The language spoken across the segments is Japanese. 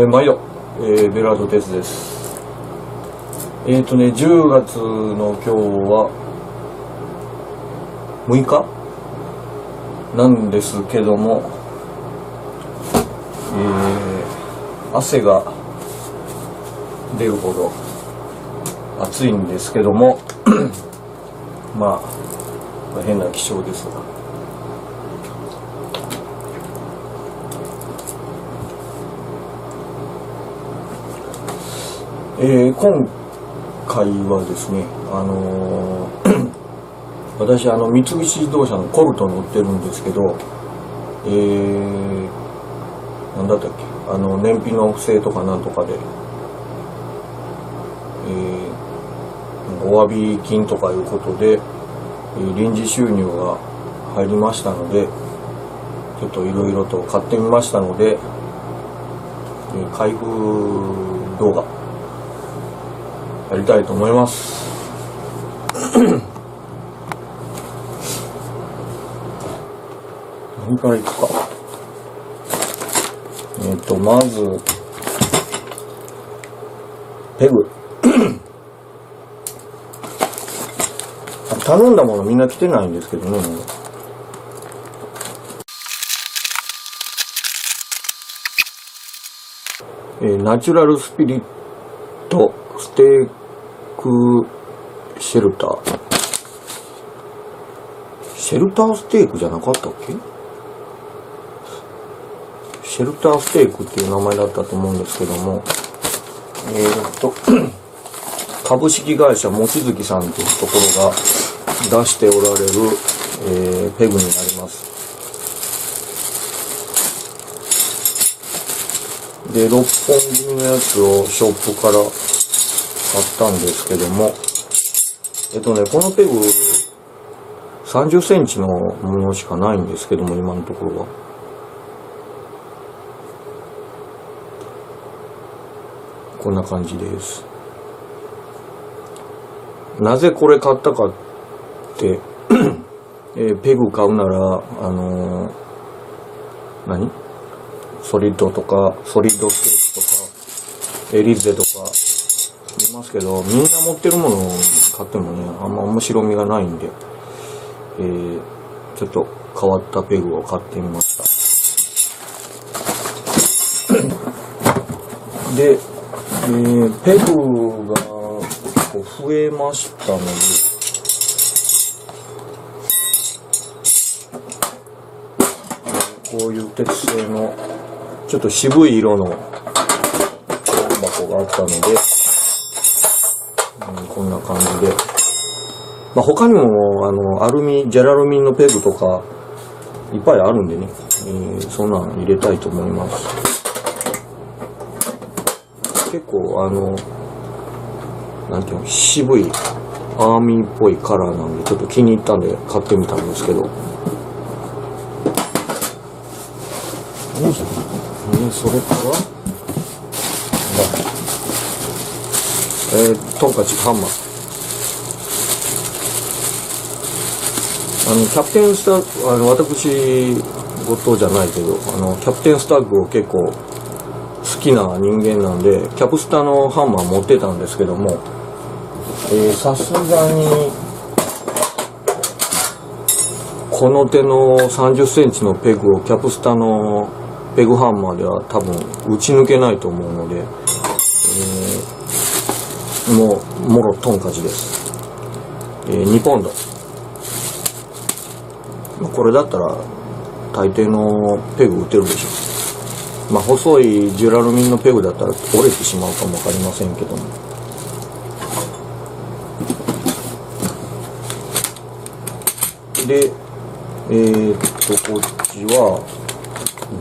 毎度、ベラードテスです。10月の今日は6日なんですけども、汗が出るほど暑いんですけどもまあ変な気象ですが、今回はですね、私三菱自動車のコルト乗ってるんですけど、なんだったっけ、燃費の不正とかなんとかで、お詫び金とかいうことで、臨時収入が入りましたので、ちょっといろいろと買ってみましたので、開封動画やりたいと思います。何からいくか。まずペグ頼んだものみんな来てないんですけどね。ナチュラルスピリットステークシェルターステークじゃなかったっけ？シェルターステークっていう名前だったと思うんですけども、株式会社望月さんというところが出しておられる、ペグになります。で、6本組のやつをショップから買ったんですけども、このペグ30センチのものしかないんですけども、今のところは。こんな感じです。なぜこれ買ったかって、ペグ買うなら、ソリッドステーキとか、エリゼとか、いますけど、みんな持ってるものを買ってもね、あんま面白みがないんで、ちょっと変わったペグを買ってみました。で、ペグが増えましたので、こういう鉄製のちょっと渋い色の箱があったので、こんな感じで、他にもジェラルミンのペグとかいっぱいあるんでね、そんなの入れたいと思います。結構なんていうの、渋いアーミーっぽいカラーなんでちょっと気に入ったんで買ってみたんですけど、それからトンカチハンマー、キャプテンスタッグ、私事じゃないけど、キャプテンスタッグを結構好きな人間なんで、キャプスタのハンマー持ってたんですけども、さすがにこの手の30センチのペグをキャプスタのペグハンマーでは多分打ち抜けないと思うので、もろトンカチです。2ポンド。これだったら大抵のペグ打てるでしょう。細いジュラルミンのペグだったら折れてしまうかもわかりませんけども。で、こっちは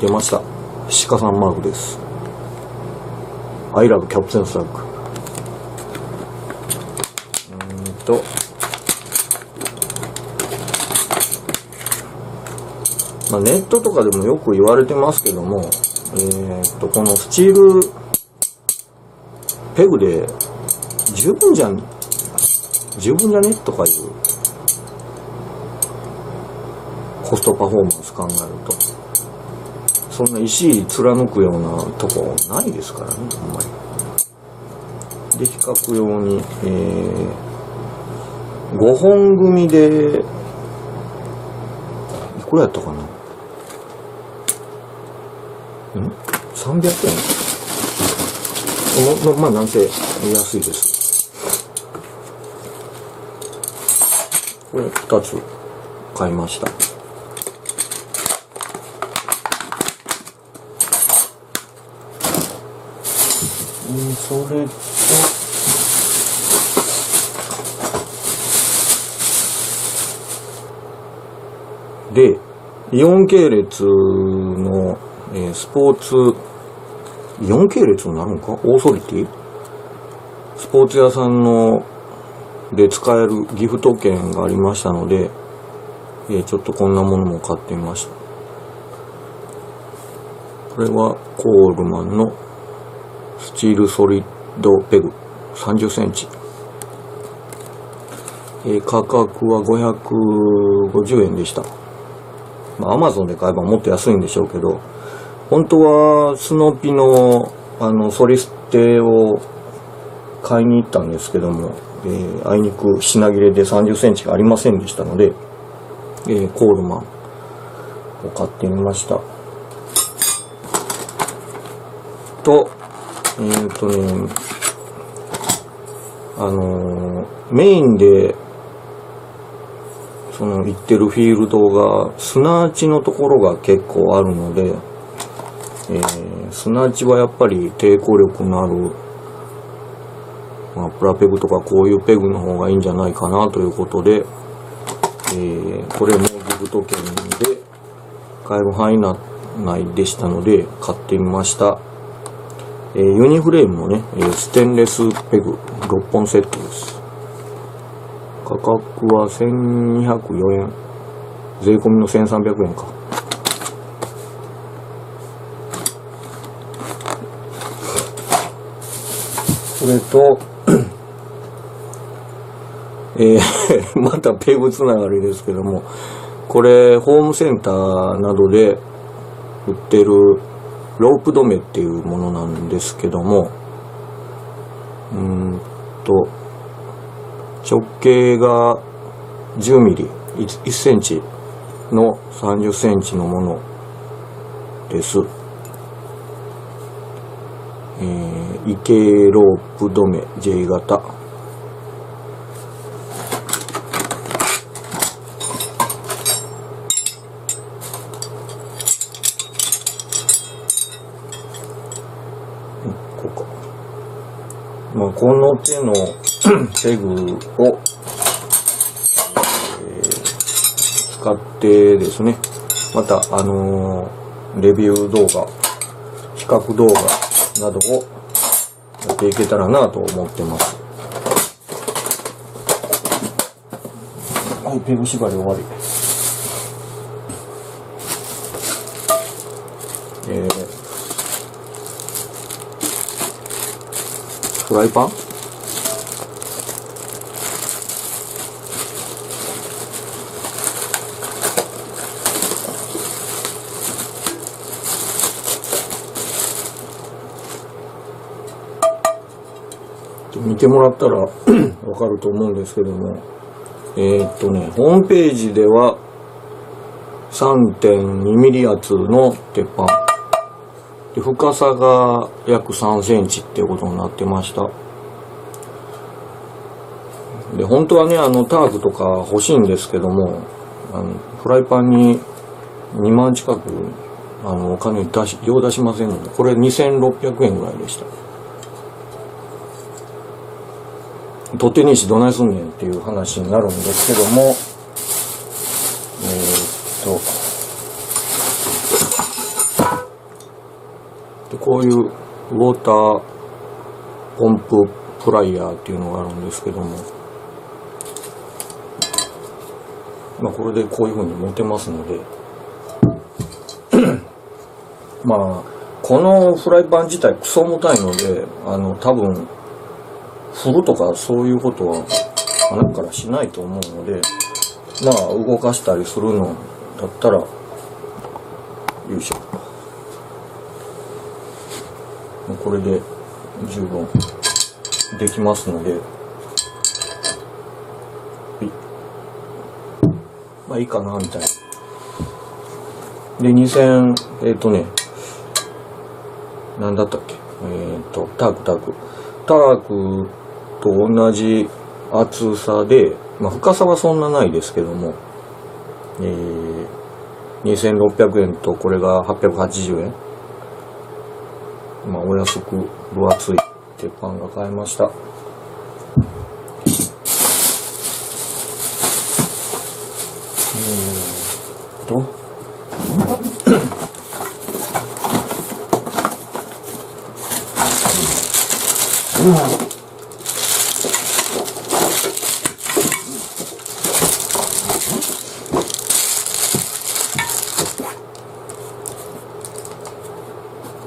出ました。鹿さんマークです。I love キャプテンスタッグ。ネットとかでもよく言われてますけども、このスチールペグで十分じゃねとかいうコストパフォーマンス考えると、そんな石貫くようなとこないですからね、ほんまに。で、比較用に、5本組で、いくらやったかな？300円。まあ、なんせ安いです。これ2つ買いました。それと、で、イオン系列の、スポーツ、イオン系列になるのか？オーソリティ？スポーツ屋さんので使えるギフト券がありましたので、ちょっとこんなものも買ってみました。これはコールマンのスチールソリッドペグ30センチ。価格は550円でした。アマゾンで買えばもっと安いんでしょうけど、本当はスノピのソリステを買いに行ったんですけども、あいにく品切れで30センチがありませんでしたので、コールマンを買ってみました。と、メインで行ってるフィールドが砂地のところが結構あるので、砂地はやっぱり抵抗力のある、プラペグとかこういうペグの方がいいんじゃないかなということで、これもギフト券で買える範囲内でしたので買ってみました。ユニフレームのね、ステンレスペグ6本セットです。価格は1204円。税込みの1300円か。それと、またペグつながりですけども、これホームセンターなどで売ってるロープ止めっていうものなんですけども、直径が10ミリ、1センチの30センチのものです。池ロープ止め J 型。この手のペグを、使ってですね、またレビュー動画、比較動画などをやっていけたらなと思ってます。はい、ペグ縛り終わり。フライパン？見てもらったらわかると思うんですけども、ホームページでは 3.2 ミリ厚の鉄板で、深さが約3センチっていうことになってました。で、本当はね、タークとか欲しいんですけども、フライパンに2万近く、お金用出しませんので、これ2600円ぐらいでした。取っ手にしどないすんねんっていう話になるんですけども、でこういうウォーターポンプフライヤーっていうのがあるんですけども、これでこういう風に持てますのでこのフライパン自体クソ重たいので、多分振るとかそういうことは鼻からしないと思うので、動かしたりするのだったら、よいしょ。これで十分できますので、まあいいかなみたいな。で、なんだったっけ、タークと同じ厚さで、まあ深さはそんなないですけども、2600円とこれが880円。まあお安く分厚い鉄板が買えました。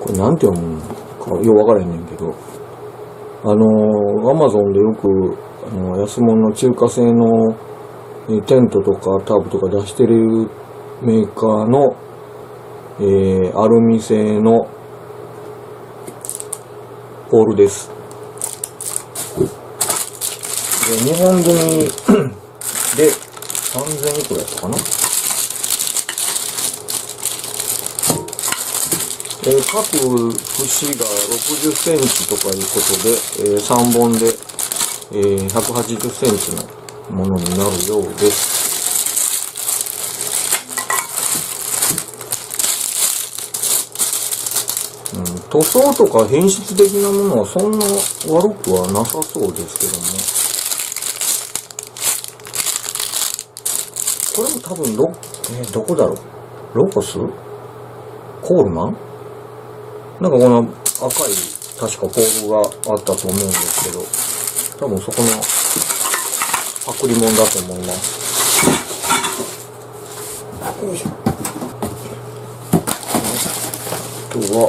これなんて読むのかようわからへんねんけど、アマゾンでよく安物の中華製のテントとかタープとか出してるメーカーの、アルミ製のポールです。で2本組で3000いくらやったかな。各節が60センチとかいうことで、3本で、180センチのものになるようです。塗装とか変質的なものはそんな悪くはなさそうですけども、これも多分どこだろう、ロコスコールマンなんかこの赤い確かポールがあったと思うんですけど、多分そこのパクリもんだと思います。よいしょ。あとは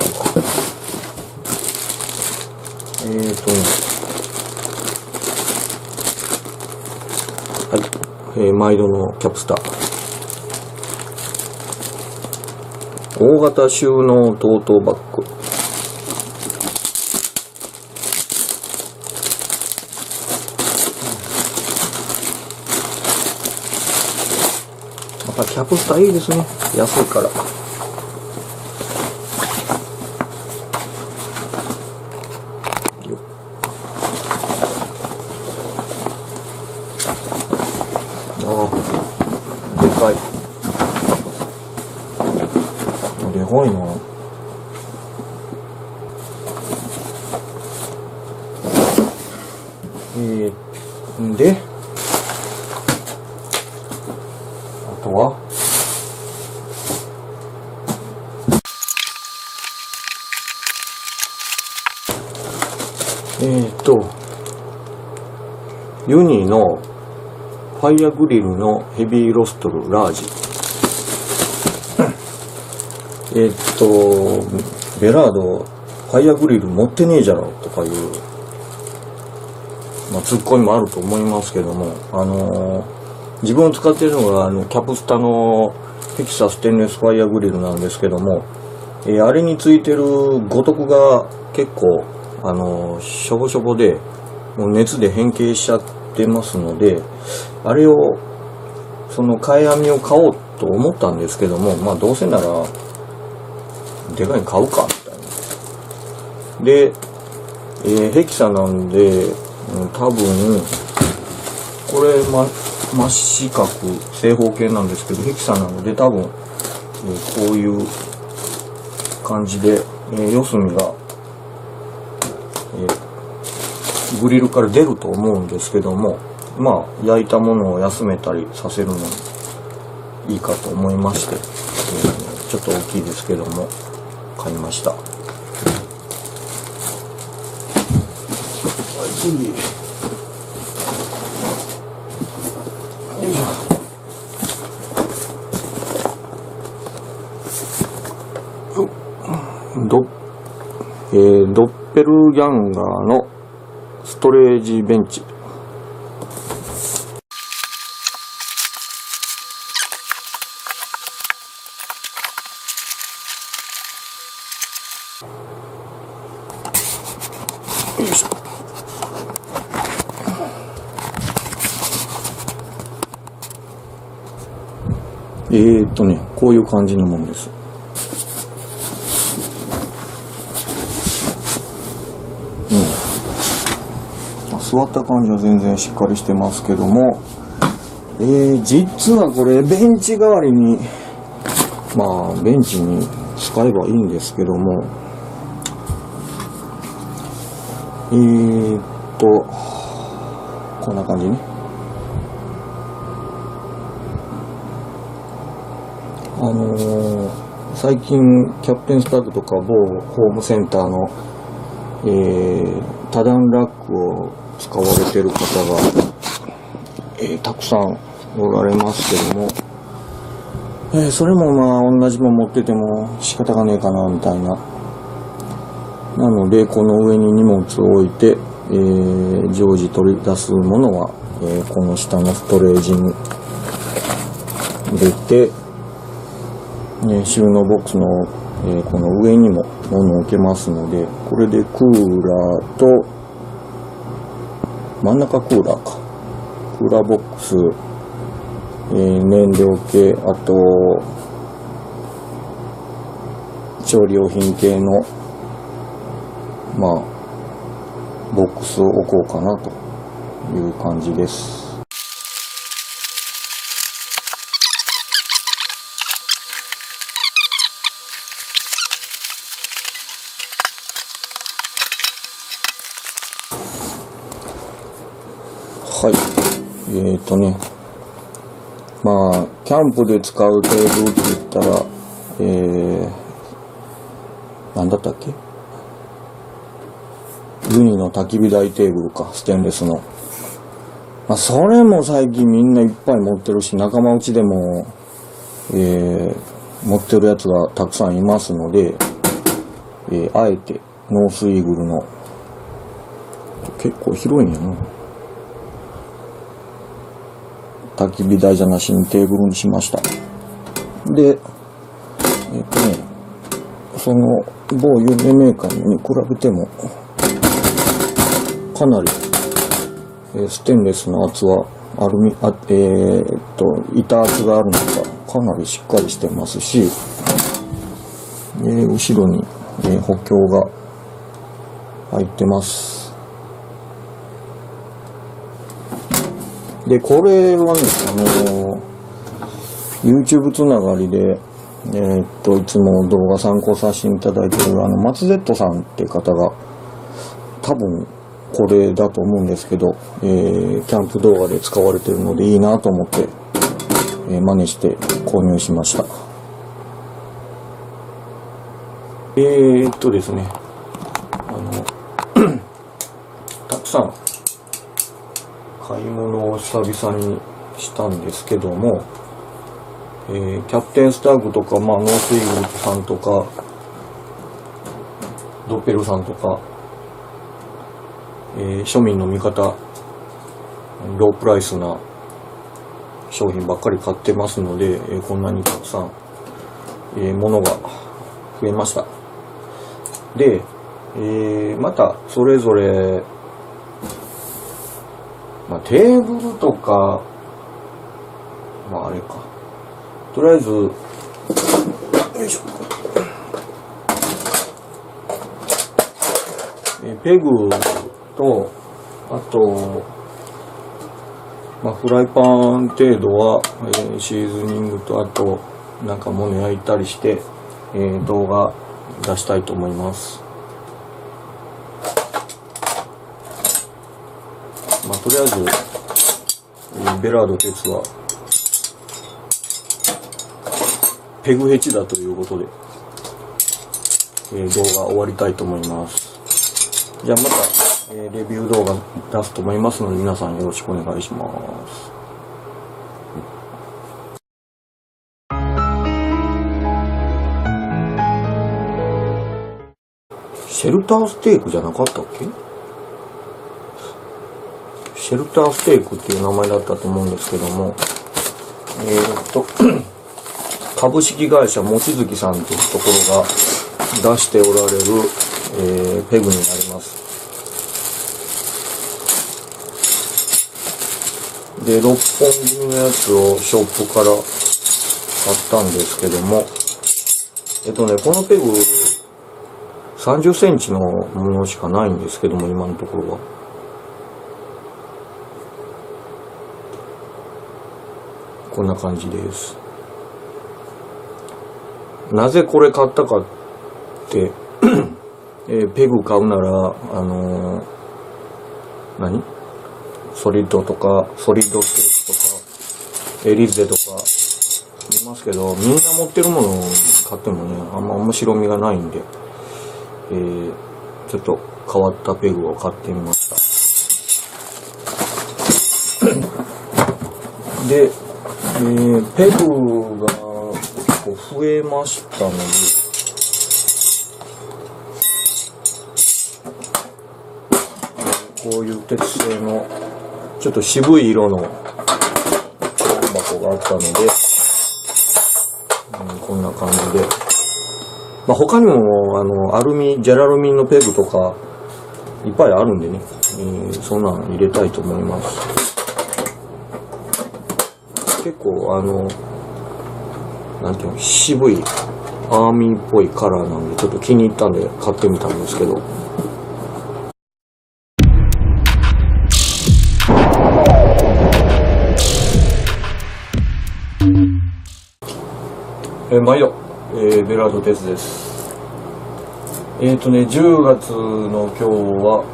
はい、毎度のキャプスター。大型収納トートバッグ。またキャプスターいいですね。安いから。でかい。でかいな。で、あとはユニのファイアグリルのヘビーロストルラージ。ベラード、ファイアグリル持ってねえじゃろとかいう、ツッコミもあると思いますけども、自分を使っているのがキャプスタのヘキサステンレスファイアグリルなんですけども、あれについてる五徳が結構しょぼしょぼで、もう熱で変形しちゃってますので、あれをその替え網を買おうと思ったんですけども、どうせならでかいの買うかみたいな。で、ヘキサなんで、多分これ真四角正方形なんですけど、ヘキサなので多分、こういう感じで、四隅が、グリルから出ると思うんですけども、焼いたものを休めたりさせるのにいいかと思いまして、ちょっと大きいですけども買いました。次、ドッペルギャンガーのストレージベンチ。いしょ。こういう感じのものです。座った感じは全然しっかりしてますけども、実はこれベンチ代わりに、ベンチに使えばいいんですけども、こんな感じね。最近キャプテンスタッグとか某ホームセンターの、多段ラックを使われてる方が、たくさんおられますけども、それも同じもん持ってても仕方がねえかなみたいな。なのでこの上に荷物を置いて、常時取り出すものは、この下のストレージに入れて、収納ボックスの、この上にも物を置けますので、これでクーラーと真ん中クーラーか、クーラーボックス、燃料系、あと調理用品系のボックスを置こうかなという感じです。はい。キャンプで使うテーブルって言ったら、なんだったっけ？ユニの焚き火台テーブルか、ステンレスの。それも最近みんないっぱい持ってるし、仲間内でも、持ってるやつがたくさんいますので、あえてノースイーグルの、結構広いんやな。焚き火台じゃなしにテーブルにしました。で、その某有名メーカーに比べても、かなり、ステンレスの圧は板圧があるのか、かなりしっかりしてますし、後ろに、補強が入ってます。で、これはね、YouTube つながりで、いつも動画参考させていただいている松 Z さんっていう方が、多分これだと思うんですけど、キャンプ動画で使われているのでいいなと思って、真似して購入しました。ですね、たくさん買い物を久々にしたんですけども、キャプテンスタッグとか、ノースイーグルさんとか、ドッペルさんとか、庶民の味方、ロープライスな商品ばっかり買ってますので、こんなにたくさん、物が増えました。で、またそれぞれ、テーブルとか、あれか。とりあえず、よいしょ。ペグと、あと、フライパン程度は、シーズニングと、あと、なんか物焼いたりして、動画出したいと思います。とりあえず、ベラード鉄は、ペグヘチだということで、動画終わりたいと思います。じゃあまた、レビュー動画出すと思いますので、皆さんよろしくお願いします。シェルターステークじゃなかったっけ？シェルターステークっていう名前だったと思うんですけども、株式会社望月さんというところが出しておられる、ペグになります。で、6本組のやつをショップから買ったんですけども、このペグ、30センチのものしかないんですけども、今のところは。こんな感じです。なぜこれ買ったかって、ペグ買うなら、ソリッドとか、ソリッドステーキとか、エリゼとか、いますけど、みんな持ってるものを買ってもね、あんま面白みがないんで、ちょっと変わったペグを買ってみました。で、ペグが増えましたので、こういう鉄製のちょっと渋い色の箱があったので、こんな感じで、他にもジェラルミンのペグとかいっぱいあるんでね、そんなん入れたいと思います。結構なんていうの、渋いアーミーっぽいカラーなんでちょっと気に入ったんで買ってみたんですけど、毎度、ベラードテスです。10月の今日は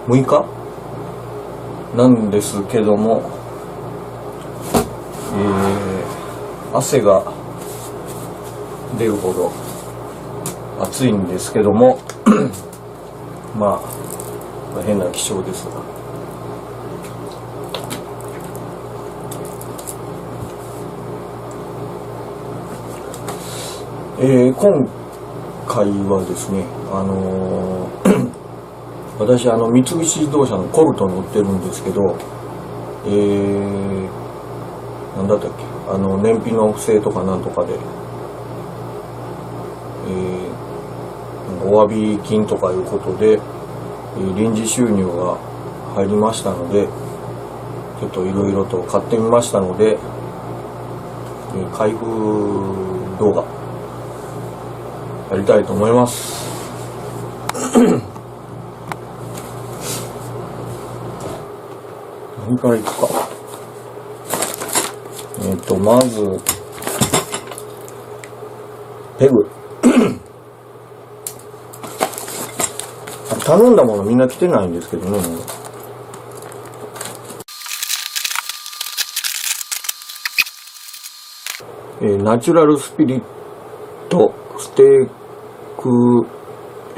6日なんですけども、汗が出るほど暑いんですけども変な気象ですが、今回はですね、私三菱自動車のコルト乗ってるんですけど、なんだったっけ、燃費の不正とかなんとかで、お詫び金とかいうことで、臨時収入が入りましたので、ちょっといろいろと買ってみましたので、開封動画やりたいと思います。何からいくか。まずペグ頼んだものみんな来てないんですけどね。ナチュラルスピリットステーク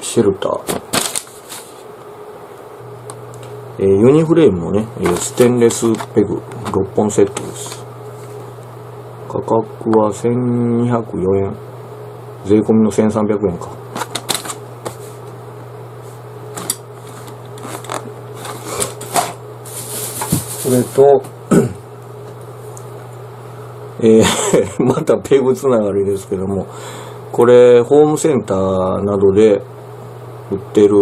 シェルター、ユニフレームのね、ステンレスペグ6本セットです。価格は1204円、税込みの1300円か。それとまたペグつながりですけども、これホームセンターなどで売ってる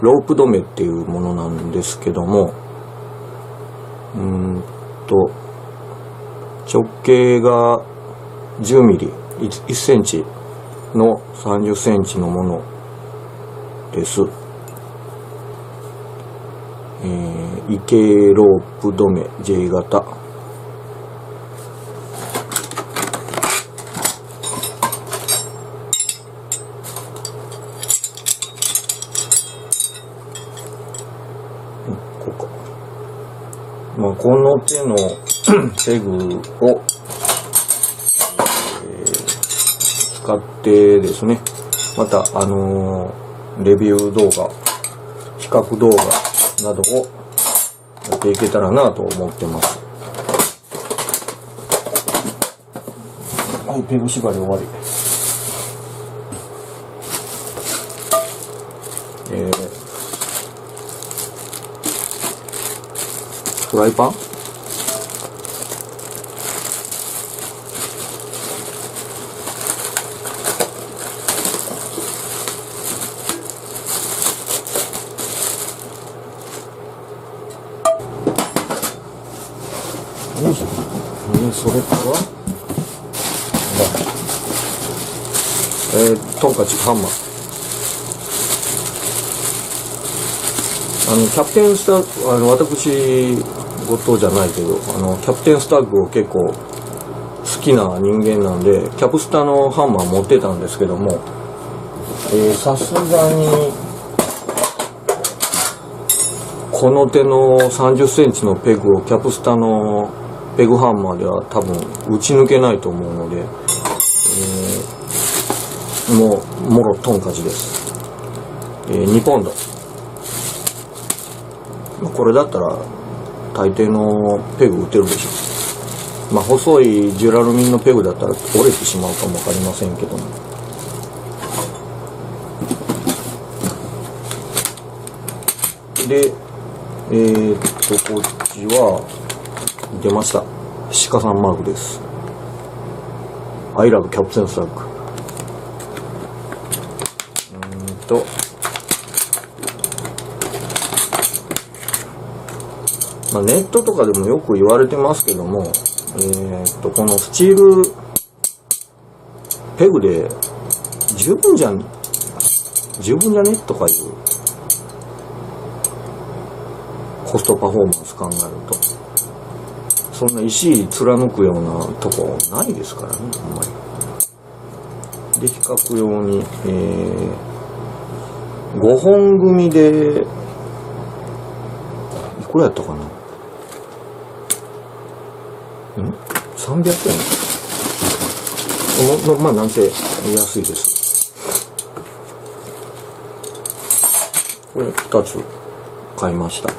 ロープ止めっていうものなんですけども、直径が10ミリ、1センチの30センチのものです。イケロープ止め J 型。この手のペグを、使ってですね、またレビュー動画、比較動画などをやっていけたらなと思ってます。はい、ペグ縛り終わり。フライパン？それからトンカチハンマー。キャプテンスタッグ、私事じゃないけど、キャプテンスタッグを結構好きな人間なんで、キャプスタのハンマー持ってたんですけども、さすがにこの手の30センチのペグをキャプスタのペグハンマーでは多分打ち抜けないと思うので、もろトンカチです。2ポンド。これだったら大抵のペグ打てるでしょ。細いジュラルミンのペグだったら折れてしまうかもわかりませんけども。で、こっちは出ました。鹿さんマークです。I love キャプテンスタッグ。ネットとかでもよく言われてますけども、このスチールペグで十分じゃねとかいうコストパフォーマンス考えると、そんな石貫くようなとこないですからね、あんまり。で、比較用に、5本組でいくらやったかな、300円。なんて安いです。これ2つ買いました。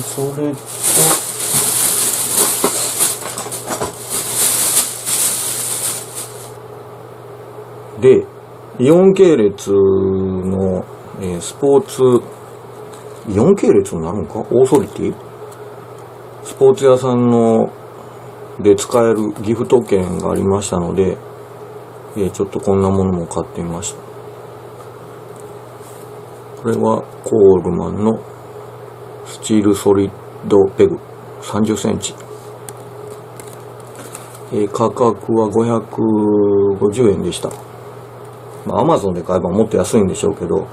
それとで、イオン系列の、スポーツ、イオン系列になるのか、オーソリティスポーツ屋さんので使えるギフト券がありましたので、ちょっとこんなものも買ってみました。これはコールマンのスチールソリッドペグ30センチ。価格は550円でした。アマゾンで買えばもっと安いんでしょうけど、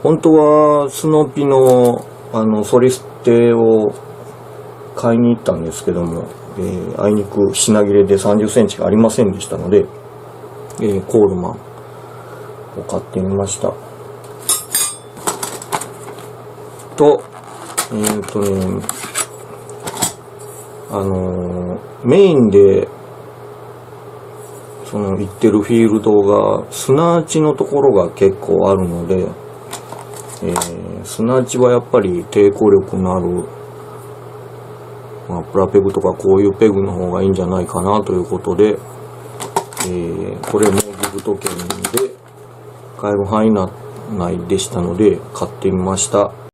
本当はスノピのソリステを買いに行ったんですけども、あいにく品切れで30センチがありませんでしたので、コールマンを買ってみました。と、メインで行ってるフィールドが砂地のところが結構あるので、砂地はやっぱり抵抗力のある、プラペグとかこういうペグの方がいいんじゃないかなということで、これもギフト券で買える範囲内でしたので買ってみました。